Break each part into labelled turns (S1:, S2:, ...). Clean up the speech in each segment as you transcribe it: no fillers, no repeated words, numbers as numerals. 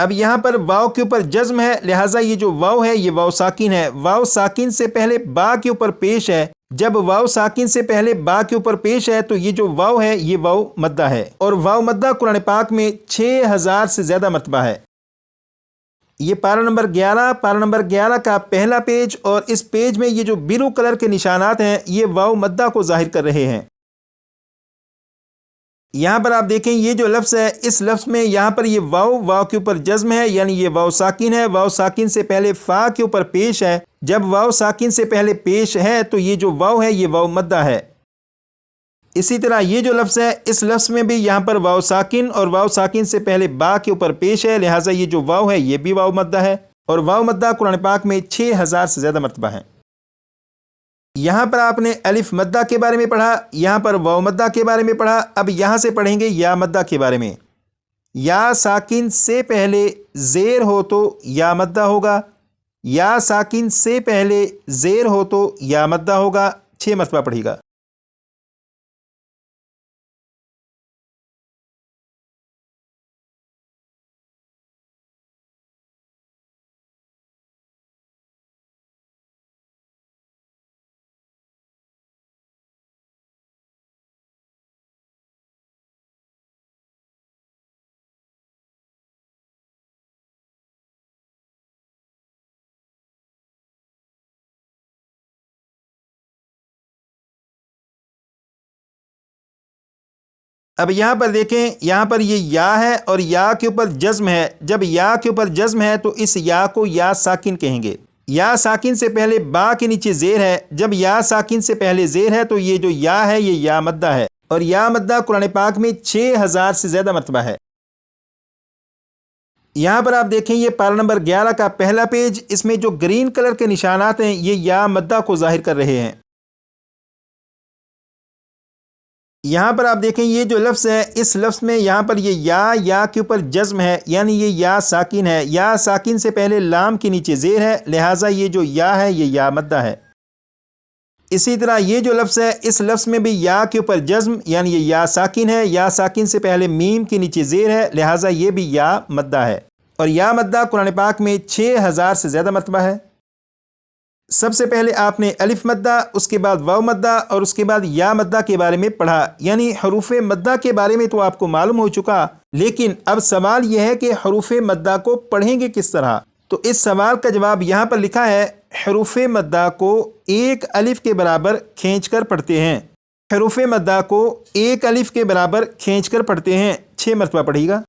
S1: اب یہاں پر واو کے اوپر جزم ہے، لہٰذا یہ جو واو ہے یہ واو ساکن ہے، واو ساکن سے پہلے با کے اوپر پیش ہے، جب واو ساکن سے پہلے با کے اوپر پیش ہے تو یہ جو واو ہے یہ واو مدہ ہے، اور واو مدہ قرآن پاک میں 6000 سے زیادہ مرتبہ ہے۔ یہ پارہ نمبر 11 کا پہلا پیج، اور اس پیج میں یہ جو بلو کلر کے نشانات ہیں یہ واو مدہ کو ظاہر کر رہے ہیں۔ یہاں پر آپ دیکھیں یہ جو لفظ ہے، اس لفظ میں یہاں پر یہ واو کے اوپر جزم ہے، یعنی یہ واو ساکن ہے، واو ساکن سے پہلے فا کے اوپر پیش ہے، جب واو ساکن سے پہلے پیش ہے تو یہ جو واو ہے یہ واو مدہ ہے۔ اسی طرح یہ جو لفظ ہے، اس لفظ میں بھی یہاں پر واو ساکن اور واو ساکن سے پہلے با کے اوپر پیش ہے، لہٰذا یہ جو واو ہے یہ بھی واو مدہ ہے، اور واو مدہ قرآن پاک میں 6000 سے زیادہ مرتبہ ہے۔ یہاں پر آپ نے الف مدہ کے بارے میں پڑھا، یہاں پر واو مدہ کے بارے میں پڑھا، اب یہاں سے پڑھیں گے یا مدہ کے بارے میں۔ یا ساکن سے پہلے زیر ہو تو یا مدہ ہوگا، یا ساکن سے پہلے زیر ہو تو یا مدہ ہوگا، 6 مرتبہ پڑھے گا۔ اب یہاں پر دیکھیں، یہاں پر یہ یا ہے اور یا کے اوپر جزم ہے، جب یا کے اوپر جزم ہے تو اس یا کو یا ساکن کہیں گے۔ یا ساکن سے پہلے با کے نیچے زیر ہے، جب یا ساکن سے پہلے زیر ہے تو یہ جو یا ہے یہ یا مدہ ہے، اور یا مدہ قرآن پاک میں 6000 سے زیادہ مرتبہ ہے۔ یہاں پر آپ دیکھیں یہ پارہ نمبر 11 کا پہلا پیج، اس میں جو گرین کلر کے نشانات ہیں یہ یا مدہ کو ظاہر کر رہے ہیں۔ یہاں پر آپ دیکھیں یہ جو لفظ ہے، اس لفظ میں یہاں پر یہ یا کے اوپر جزم ہے، یعنی یہ یا ساکن ہے، یا ساکن سے پہلے لام کے نیچے زیر ہے، لہٰذا یہ جو یا ہے یہ یا مدہ ہے۔ اسی طرح یہ جو لفظ ہے، اس لفظ میں بھی یا کے اوپر جزم، یعنی یہ یا ساکن ہے، یا ساکن سے پہلے میم کے نیچے زیر ہے، لہٰذا یہ بھی یا مدہ ہے، اور یا مدہ قرآن پاک میں 6000 سے زیادہ مرتبہ ہے۔ سب سے پہلے آپ نے الف مدہ، اس کے بعد واو مدہ، اور اس کے بعد یا مدہ کے بارے میں پڑھا، یعنی حروف مدہ کے بارے میں تو آپ کو معلوم ہو چکا، لیکن اب سوال یہ ہے کہ حروف مدہ کو پڑھیں گے کس طرح؟ تو اس سوال کا جواب یہاں پر لکھا ہے، حروف مدہ کو ایک الف کے برابر کھینچ کر پڑھتے ہیں۔ حروف مدہ کو ایک الف کے برابر کھینچ کر پڑھتے ہیں، 6 مرتبہ پڑھے گا۔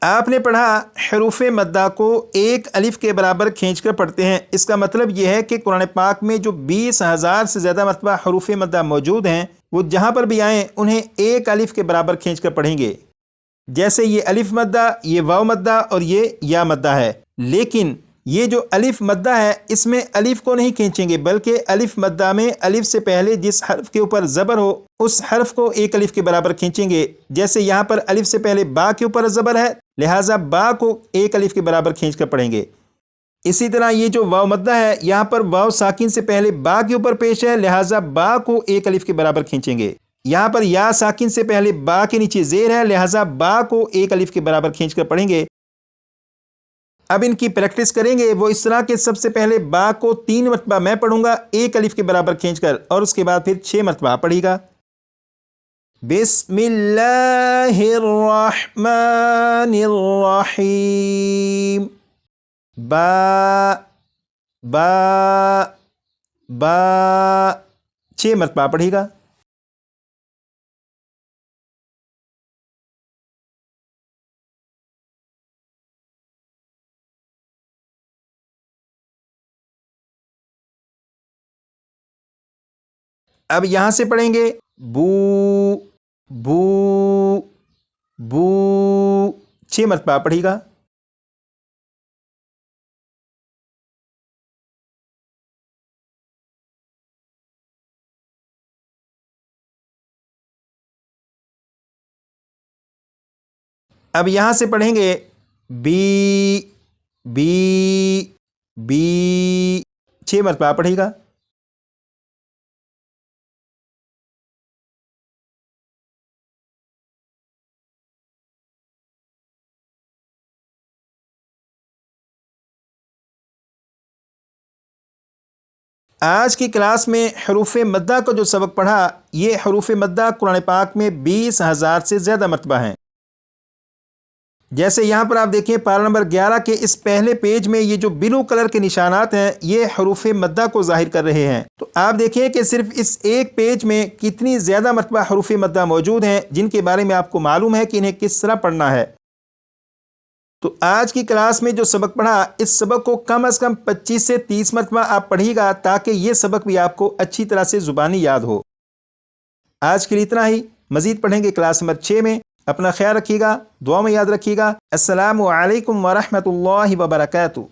S1: آپ نے پڑھا حروف مدہ کو ایک الف کے برابر کھینچ کر پڑھتے ہیں، اس کا مطلب یہ ہے کہ قرآن پاک میں جو 20,000 سے زیادہ مرتبہ حروف مدہ موجود ہیں وہ جہاں پر بھی آئیں انہیں ایک الف کے برابر کھینچ کر پڑھیں گے، جیسے یہ الف مدہ، یہ واو مدہ اور یہ یا مدہ ہے۔ لیکن یہ جو الف مدہ ہے اس میں الف کو نہیں کھینچیں گے، بلکہ الف مدہ میں الف سے پہلے جس حرف کے اوپر زبر ہو اس حرف کو ایک الف کے برابر کھینچیں گے، جیسے یہاں پر الف سے پہلے با کے اوپر زبر ہے، لہٰذا با کو ایک الف کے برابر کھینچ کر پڑھیں گے۔ اسی طرح یہ جو واو مدہ ہے، یہاں پر واو ساکن سے پہلے با کے اوپر پیش ہے، لہٰذا با کو ایک الف کے برابر کھینچیں گے۔ یہاں پر یا ساکن سے پہلے با کے نیچے زیر ہے، لہٰذا با کو ایک الف کے برابر کھینچ کر پڑھیں گے۔ اب ان کی پریکٹس کریں گے وہ اس طرح کہ سب سے پہلے با کو 3 مرتبہ میں پڑھوں گا ایک الف کے برابر کھینچ کر، اور اس کے بعد پھر 6 مرتبہ آپ پڑھیے گا۔ بسم اللہ الرحمن الرحیم، با با با، 6 مرتبہ پڑھیے گا۔ اب یہاں سے پڑھیں گے بو بو بو، 6 مرتبہ پڑھیے گا۔ اب یہاں سے پڑھیں گے بی بی بی، 6 مرتبہ پڑھیے گا۔ آج کی کلاس میں حروف مدہ کا جو سبق پڑھا، یہ حروف مدہ قرآن پاک میں 20,000 سے زیادہ مرتبہ ہیں۔ جیسے یہاں پر آپ دیکھیں پارہ نمبر 11 کے اس پہلے پیج میں یہ جو بلو کلر کے نشانات ہیں یہ حروف مدہ کو ظاہر کر رہے ہیں۔ تو آپ دیکھیں کہ صرف اس ایک پیج میں کتنی زیادہ مرتبہ حروف مدہ موجود ہیں جن کے بارے میں آپ کو معلوم ہے کہ انہیں کس طرح پڑھنا ہے۔ تو آج کی کلاس میں جو سبق پڑھا، اس سبق کو کم از کم 25 سے 30 مرتبہ آپ پڑھیے گا تاکہ یہ سبق بھی آپ کو اچھی طرح سے زبانی یاد ہو۔ آج کے لیے اتنا ہی، مزید پڑھیں گے کلاس نمبر 6 میں۔ اپنا خیال رکھیے گا، دعا میں یاد رکھیے گا۔ السلام علیکم ورحمۃ اللہ وبرکاتہ۔